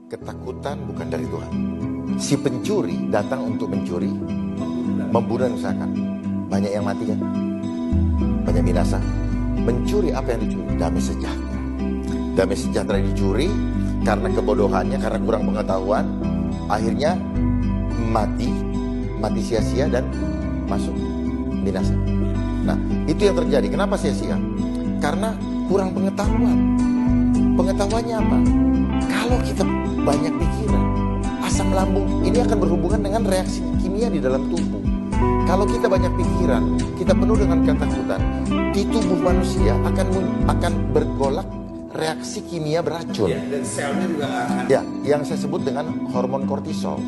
Ketakutan bukan dari Tuhan. Si pencuri datang untuk mencuri, membunuh dan misalkan. Banyak yang mati kan? Banyak binasa. Mencuri apa yang dicuri? Damai sejahtera. Damai sejahtera dicuri karena kebodohannya, karena kurang pengetahuan. Akhirnya mati sia-sia dan masuk binasa. Nah, itu yang terjadi. Kenapa sia-sia? Karena kurang pengetahuan. Pengetahuannya apa? Kalau kita banyak pikiran, asam lambung ini akan berhubungan dengan reaksi kimia di dalam tubuh. Kalau kita banyak pikiran, kita penuh dengan ketakutan, di tubuh manusia akan bergolak reaksi kimia beracun. Ya, dan selnya juga akan. Ya, yang saya sebut dengan hormon kortisol.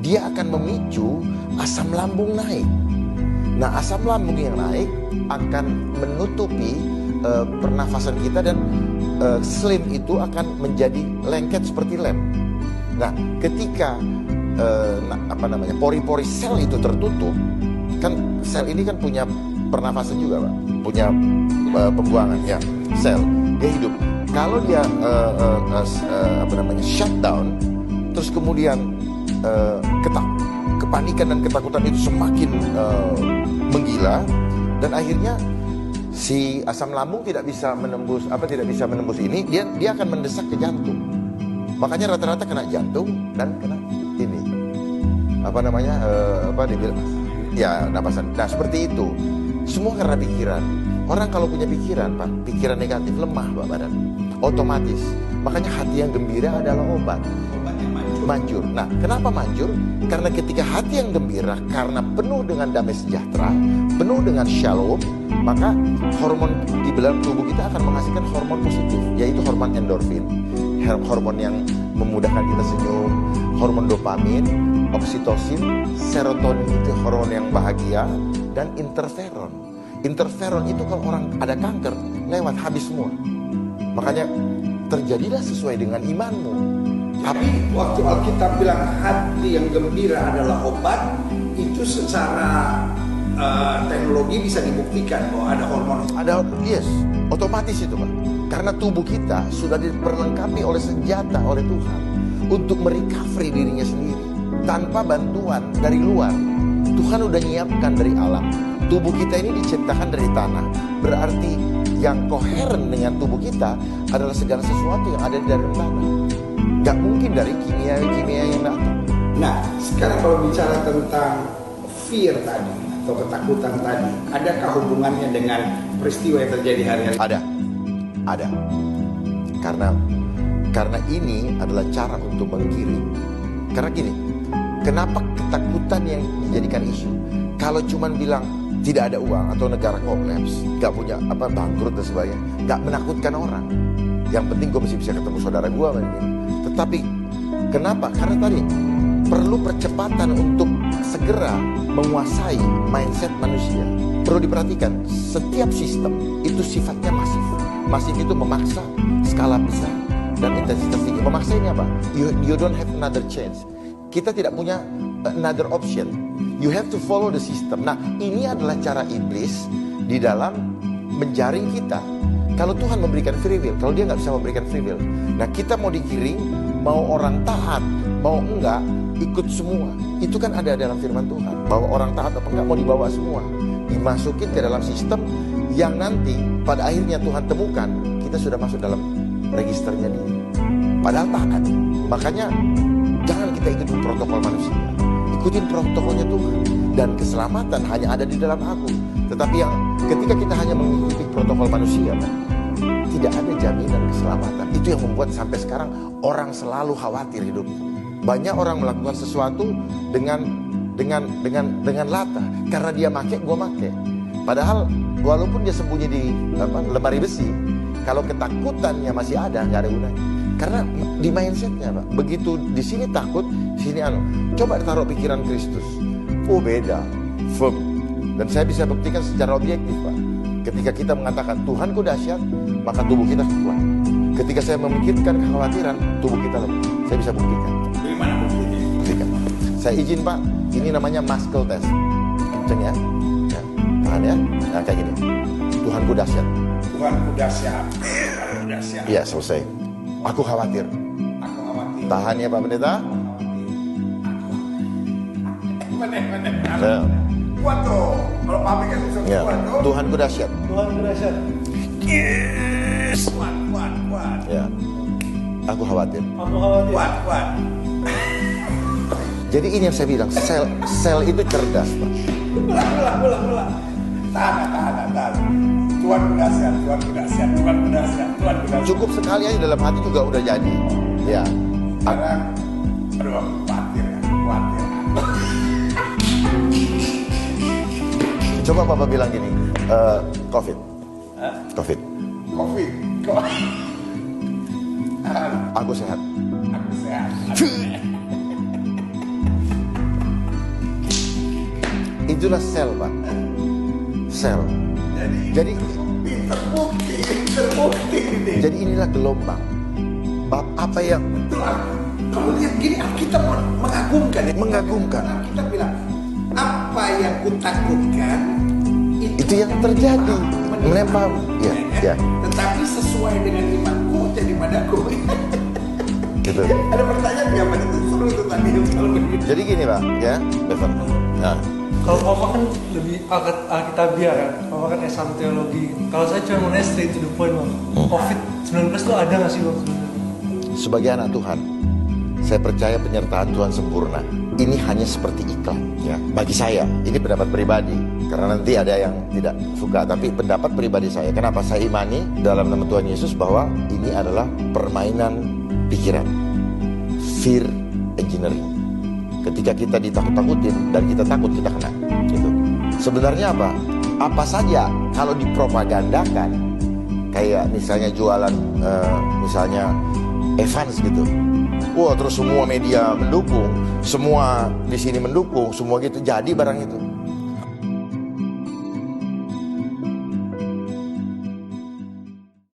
Dia akan memicu asam lambung naik. Nah, asam lambung yang naik akan menutupi pernafasan kita dan slim itu akan menjadi lengket seperti lem. Nah, ketika pori-pori sel itu tertutup, kan sel ini kan punya pernafasan juga, Pak. Punya pembuangan, ya, sel. Dia hidup. Kalau dia shutdown, terus kemudian kepanikan dan ketakutan itu semakin menggila, dan akhirnya si asam lambung tidak bisa menembus ini, dia akan mendesak ke jantung. Makanya rata-rata kena jantung dan kena ini napasan. Nah, seperti itu. Semua karena pikiran. Orang kalau punya pikiran, Pak, pikiran negatif, lemah, Pak, badan. Otomatis. Makanya hati yang gembira adalah obat. Manjur. Nah, kenapa manjur? Karena ketika hati yang gembira, karena penuh dengan damai sejahtera, penuh dengan shalom, maka hormon di dalam tubuh kita akan menghasilkan hormon positif, yaitu hormon endorfin, hormon yang memudahkan kita senyum, hormon dopamin, oksitosin, serotonin itu hormon yang bahagia, dan interferon. Interferon itu kalau orang ada kanker, lewat habis semua. Makanya terjadilah sesuai dengan imanmu. Tapi waktu Alkitab bilang hati yang gembira adalah obat, itu secara teknologi bisa dibuktikan bahwa ada hormon. Yes, otomatis itu, Pak. Karena tubuh kita sudah diperlengkapi oleh senjata oleh Tuhan untuk merecovery dirinya sendiri tanpa bantuan dari luar. Tuhan udah nyiapkan dari alam. Tubuh kita ini diciptakan dari tanah. Berarti yang koheren dengan tubuh kita adalah segala sesuatu yang ada di dalam tanah. Gak mungkin dari kimia yang datang. Nah, sekarang kalau bicara tentang fear tadi atau ketakutan tadi, adakah hubungannya dengan peristiwa yang terjadi hari-hari? Ada. Karena ini adalah cara untuk menggiring. Karena gini, kenapa ketakutan yang dijadikan isu? Kalau cuman bilang tidak ada uang atau negara kolaps, gak punya bangkrut dan sebagainya, gak menakutkan orang. Yang penting gue mesti bisa ketemu saudara gue. Tetapi kenapa? Karena tadi perlu percepatan untuk segera menguasai mindset manusia. Perlu diperhatikan, setiap sistem itu sifatnya masif. Masif itu memaksa skala besar dan intensitas tinggi. Memaksa ini apa? You don't have another chance. Kita tidak punya another option. You have to follow the system. Nah, ini adalah cara iblis di dalam menjaring kita. Kalau Tuhan memberikan free will, kalau dia nggak bisa memberikan free will, nah kita mau digiring, mau orang taat, mau enggak, ikut semua. Itu kan ada dalam firman Tuhan, bahwa orang taat atau enggak mau dibawa semua, dimasukin ke dalam sistem yang nanti pada akhirnya Tuhan temukan kita sudah masuk dalam registernya dia. Padahal taat. Makanya jangan kita ikutin protokol manusia, ikutin protokolnya Tuhan. Dan keselamatan hanya ada di dalam aku. Tetapi yang ketika kita hanya mengikuti protokol manusia, tidak ada jaminan keselamatan. Itu yang membuat sampai sekarang orang selalu khawatir hidupnya. Banyak orang melakukan sesuatu dengan lata, karena dia make, gue make. Padahal walaupun dia sembunyi di lemari besi, kalau ketakutannya masih ada, nggak ada gunanya. Karena di mindsetnya, Pak, begitu di sini takut, sini coba taruh pikiran Kristus. Oh, beda, firm. Dan saya bisa buktikan secara objektif, Pak. Ketika kita mengatakan Tuhanku dahsyat, maka tubuh kita kuat. Ketika saya memikirkan kekhawatiran, tubuh kita lemah. Saya bisa buktikan. Bagaimana buktikan? Saya izin, Pak. Ini namanya muscle test. Kenceng ya. Tahan ya. Nah, kayak gini. Tuhanku dahsyat. Tuhanku dahsyat. Tuhanku dahsyat. Iya, selesai. Aku khawatir. Tahan ya Pak Pendeta. Ya. Kuat tuh. Kalau pabrik kan bisa Ya. kuat tuh. Tuhanku dahsyat. Tuhan dahsyat. Yes. Kuat. Ya. Aku khawatir. Aku khawatir. Kuat. Jadi ini yang saya bilang, sel itu cerdas, Pak. Ulang. Tahan. Tuhan dahsyat. Cukup sekali aja dalam hati juga udah jadi. Ya. Sekarang, aduh, khawatir. Coba Papa bilang gini, COVID. COVID. Covid. Aku sehat. Aku sehat. Itulah sel, Pak. Sel. Jadi Terbukti ini. jadi inilah gelombang. Bab apa yang Kalau lihat gini, Alkitab mengagumkan. Ya? mengagumkan. Alkitab bilang, apa yang kutakutkan Itu yang terjadi. Menimpa. Ya. Tetapi sesuai dengan imanku jadi padaku. Gitu. Ada pertanyaan nggak pada itu seru tuh tadi kalau begitu. Jadi gini, Pak, ya, Bevan. Nah, Kalau Papa kan lebih Alkitabiah kan, Papa kan S1 teologi. Kalau saya cuma mau nanya straight to the point, Bang. COVID-19 itu ada nggak sih, Bang? sebagai anak Tuhan, saya percaya penyertaan Tuhan sempurna. Ini hanya seperti iklan, ya. Bagi saya, ini pendapat pribadi. Karena nanti ada yang tidak suka, tapi pendapat pribadi saya. Kenapa saya imani dalam nama Tuhan Yesus bahwa ini adalah permainan pikiran, fear engineering. Ketika kita ditakut-takutin dan kita takut, kita kena. Gitu. Sebenarnya apa? Apa saja kalau dipropagandakan, kayak misalnya jualan, misalnya Evans gitu. Wah, terus semua media mendukung, semua di sini mendukung, semua gitu. Jadi barang itu.